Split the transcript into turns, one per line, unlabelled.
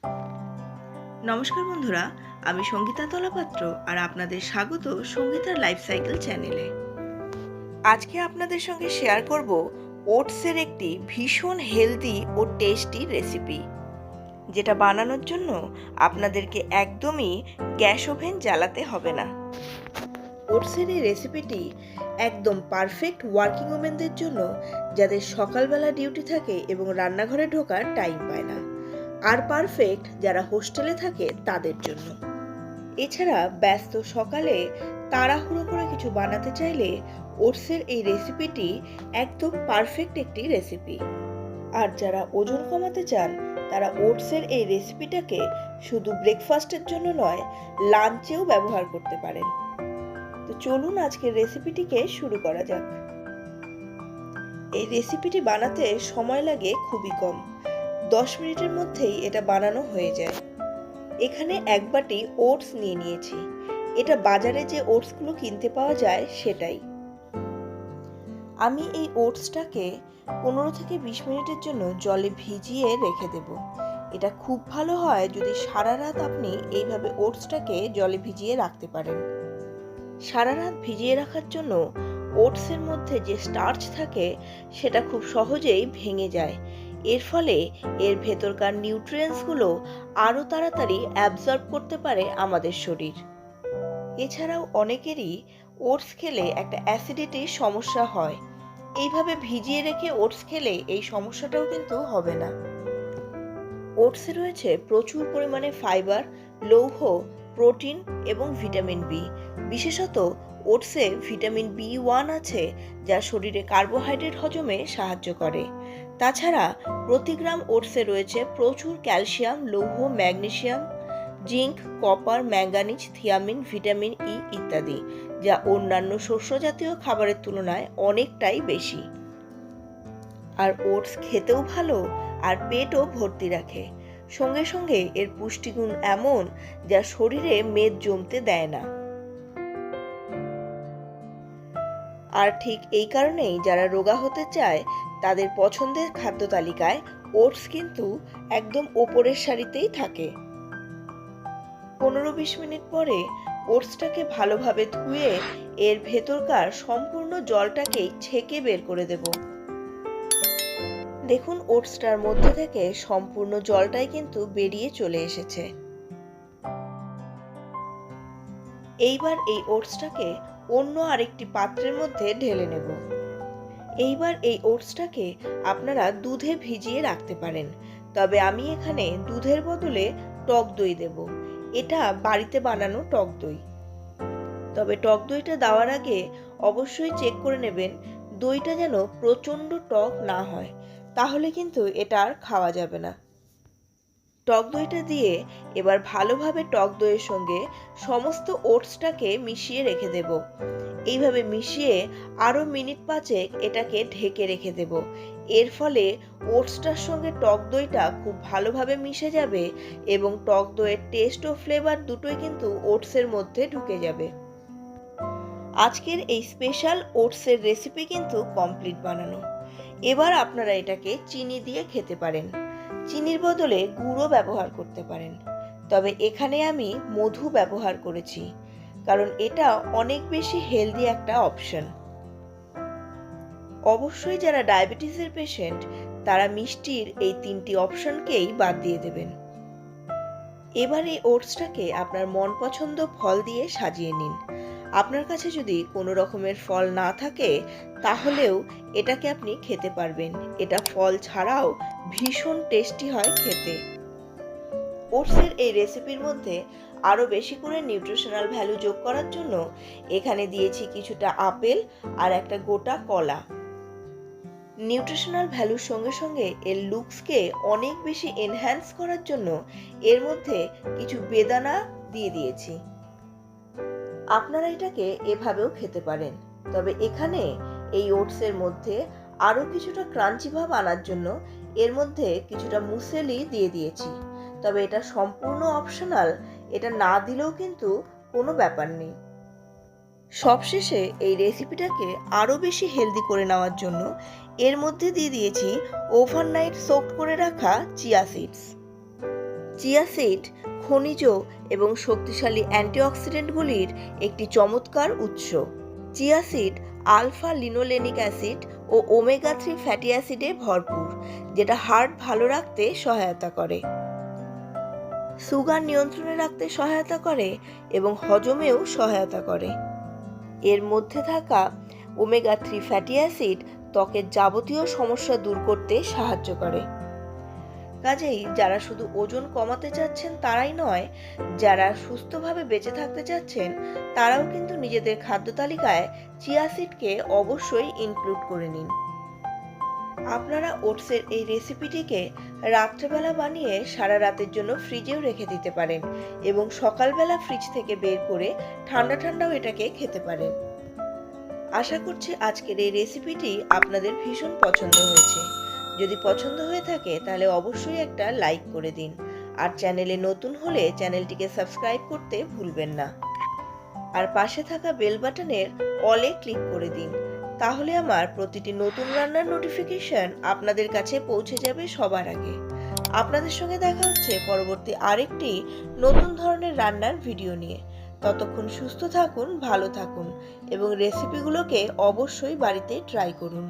নমস্কার বন্ধুরা, আমি সঙ্গীতা তলাপাত্র আর আপনাদের স্বাগত সঙ্গীতার লাইফ সাইকেল চ্যানেলে। আজকে আপনাদের সঙ্গে শেয়ার করব ওটসের একটি ভীষণ হেলদি ও টেস্টি রেসিপি, যেটা বানানোর জন্য আপনাদেরকে একদমই গ্যাস ওভেন জ্বালাতে হবে না। ওটসের এই রেসিপিটি একদম পারফেক্ট ওয়ার্কিং ওমেনদের জন্য, যাদের সকালবেলা ডিউটি থাকে এবং রান্নাঘরে ঢোকার টাইম পায় না, আর পারফেক্ট যারা হোস্টেলে থাকে তাদের জন্য। এছাড়া ব্যস্ত সকালে তাড়াহুড়ো করে কিছু বানাতে চাইলে ওটসের এই রেসিপিটি একদম পারফেক্ট একটি রেসিপি। আর যারা ওজন কমাতে চান তারা ওটসের এই রেসিপিটাকে শুধু ব্রেকফাস্টের জন্য নয়, লাঞ্চেও ব্যবহার করতে পারেন। তো চলুন আজকের রেসিপিটিকে শুরু করা যাক। এই রেসিপিটি বানাতে সময় লাগে খুবই কম, 10 মিনিটের মধ্যেই এটা বানানো হয়ে যায়। এখানে এক বাটি ওটস নিয়ে নিয়েছি। এটা বাজারে যে ওটসগুলো কিনতে পাওয়া যায় সেটাই। আমি এই ওটসটাকে 15 থেকে 20 মিনিটের জন্য জলে ভিজিয়ে রেখে দেব। এটা খুব ভালো হয় যদি সারা রাত আপনি এইভাবে ওটসটাকে জলে ভিজিয়ে রাখতে পারেন। সারা রাত ভিজিয়ে রাখার জন্য ওটসের মধ্যে যে স্টার্চ থাকে সেটা খুব সহজেই ভেঙে যায়। এর ফলে এর ভেতরকার নিউট্রিয়েন্টসগুলো আরও তাড়াতাড়ি অ্যাবজর্ব করতে পারে আমাদের শরীর। এছাড়াও অনেকেরই ওটস খেলে একটা অ্যাসিডিটির সমস্যা হয়। এইভাবে ভিজিয়ে রেখে ওটস খেলে এই সমস্যাটাও কিন্তু হবে না। ওটসে রয়েছে প্রচুর পরিমাণে ফাইবার, লৌহ, প্রোটিন এবং ভিটামিন বি। বিশেষত ওটসে ভিটামিন বি1 আছে, যা শরীরে কার্বোহাইড্রেট হজমে সাহায্য করে। তাছাড়া প্রতি গ্রাম ওটসে রয়েছে প্রচুর ক্যালসিয়াম, লৌহ, magnesium, zinc, copper, manganese, thiamine, vitamin E ইত্যাদি, যা অন্যান্য শস্য জাতীয় খাবারের তুলনায় অনেকটাই বেশি। আর ওটস খেতেও ভালো আর পেটও ভর্তি রাখে। সঙ্গে সঙ্গে এর পুষ্টিগুণ এমন যা শরীরে মেদ জমতে দেয় না। আর ঠিক এই কারণেই যারা রোগা হতে চায় তাদের পছন্দের খাদ্য তালিকায় ওটস কিন্তু একদম ওপরের সারিতেই থাকে। 15-20 মিনিট পরে ওটসটাকে ভালোভাবে ধুয়ে এর ভেতরকার সম্পূর্ণ জলটাকেই ছেঁকে বের করে দেব। দেখুন, ওটসটার মধ্যে থেকে সম্পূর্ণ জলটাই কিন্তু বেরিয়ে চলে এসেছে। এইবার এই ওটসটাকে অন্য আরেকটি পাত্রের মধ্যে ঢেলে নেব। এইবার এই ওটসটাকে আপনারা দুধে ভিজিয়ে রাখতে পারেন, তবে আমি এখানে দুধের বদলে টক দই দেব। এটা বাড়িতে বানানো টক দই। তবে টক দইটা দেওয়ার আগে অবশ্যই চেক করে নেবেন দইটা যেন প্রচণ্ড টক না হয়, তাহলে কিন্তু এটা আর খাওয়া যাবে না। টক দইটা দিয়ে এবার ভালোভাবে টক দইয়ের সঙ্গে সমস্ত ওটসটাকে মিশিয়ে রেখে দেব। এইভাবে মিশিয়ে আরও মিনিট 5 এটাকে ঢেকে রেখে দেব। এর ফলে ওটসটার সঙ্গে টক দইটা খুব ভালোভাবে মিশে যাবে এবং টক দইয়ের টেস্ট ও ফ্লেভার দুটোই কিন্তু ওটসের মধ্যে ঢুকে যাবে। আজকের এই স্পেশাল ওটসের রেসিপি কিন্তু কমপ্লিট বানানো। এবার আপনারা এটাকে চিনি দিয়ে খেতে পারেন। চিনির বদলে গুঁড়ো ব্যবহার করতে পারেন, তবে এখানে আমি মধু ব্যবহার করেছি, কারণ এটা অনেক বেশি হেলদি একটা অপশন। অবশ্যই যারা ডায়াবেটিসের পেশেন্ট তারা মিষ্টির এই 3টি অপশনকেই বাদ দিয়ে দেবেন। এবার এই ওটসটাকে আপনার মন পছন্দ ফল দিয়ে সাজিয়ে নিন। আপনার কাছে যদি কোনো রকমের ফল না থাকে তাহলেও এটাকে আপনি খেতে পারবেন। এটা ফল ছাড়াও ভীষণ টেস্টি হয় খেতে। ওটসের এই রেসিপির মধ্যে আরও বেশি করে নিউট্রিশনাল ভ্যালু যোগ করার জন্য এখানে দিয়েছি কিছুটা আপেল আর একটা গোটা কলা। নিউট্রিশনাল ভ্যালুর সঙ্গে সঙ্গে এর লুকসকে অনেক বেশি এনহ্যান্স করার জন্য এর মধ্যে কিছু বেদানা দিয়ে দিয়েছি। আপনারা এটাকে এভাবেও খেতে পারেন, তবে এখানে এই ওটসের মধ্যে আরও কিছুটা ক্রাঞ্চি ভাব আনার জন্য এর মধ্যে কিছুটা মুসেলি দিয়ে দিয়েছি। তবে এটা সম্পূর্ণ অপশনাল, এটা না দিলেও কিন্তু কোনো ব্যাপার নেই। সবশেষে এই রেসিপিটাকে আরও বেশি হেলদি করে নেওয়ার জন্য এর মধ্যে দিয়ে দিয়েছি ওভারনাইট সোকড করে রাখা চিয়া সিডস। চিয়া সিড খনিজ এবং শক্তিশালী অ্যান্টিঅক্সিডেন্টগুলির একটি চমৎকার উৎস। Chia seed alpha linolenic acid ও ওমেগা 3 ফ্যাটি অ্যাসিডে ভরপুর, যেটা হার্ট ভালো রাখতে সহায়তা করে, সুগার নিয়ন্ত্রণে রাখতে সহায়তা করে এবং হজমেও সহায়তা করে। এর মধ্যে থাকা ওমেগা 3 ফ্যাটি অ্যাসিড ত্বকের যাবতীয় সমস্যা দূর করতে সাহায্য করে। কাজেই যারা শুধু ওজন কমাতে চাচ্ছেন তারাই নয়, যারা সুস্থভাবে বেঁচে থাকতে চাচ্ছেন তারাও কিন্তু নিজেদের খাদ্য তালিকায় চিয়া সিডকে অবশ্যই ইনক্লুড করে নিন। আপনারা ওটসের এই রেসিপিটিকে রাত্রেবেলা বানিয়ে সারা রাতের জন্য ফ্রিজেও রেখে দিতে পারেন এবং সকালবেলা ফ্রিজ থেকে বের করে ঠান্ডা ঠান্ডাও এটাকে খেতে পারেন। আশা করছি আজকের এই রেসিপিটি আপনাদের ভীষণ পছন্দ হয়েছে। যদি পছন্দ হয়ে থাকে তাহলে অবশ্যই একটা লাইক করে দিন, আর চ্যানেলে নতুন হলে চ্যানেলটিকে সাবস্ক্রাইব করতে ভুলবেন না। আর পাশে থাকা বেল বাটনের অলে ক্লিক করে দিন, তাহলে আমার প্রতিটি নতুন রান্নার নোটিফিকেশন আপনাদের কাছে পৌঁছে যাবে সবার আগে। আপনাদের সঙ্গে দেখা হচ্ছে পরবর্তী আরেকটি নতুন ধরনের রান্নার ভিডিও নিয়ে। ততক্ষণ সুস্থ থাকুন, ভালো থাকুন এবং রেসিপিগুলোকে অবশ্যই বাড়িতে ট্রাই করুন।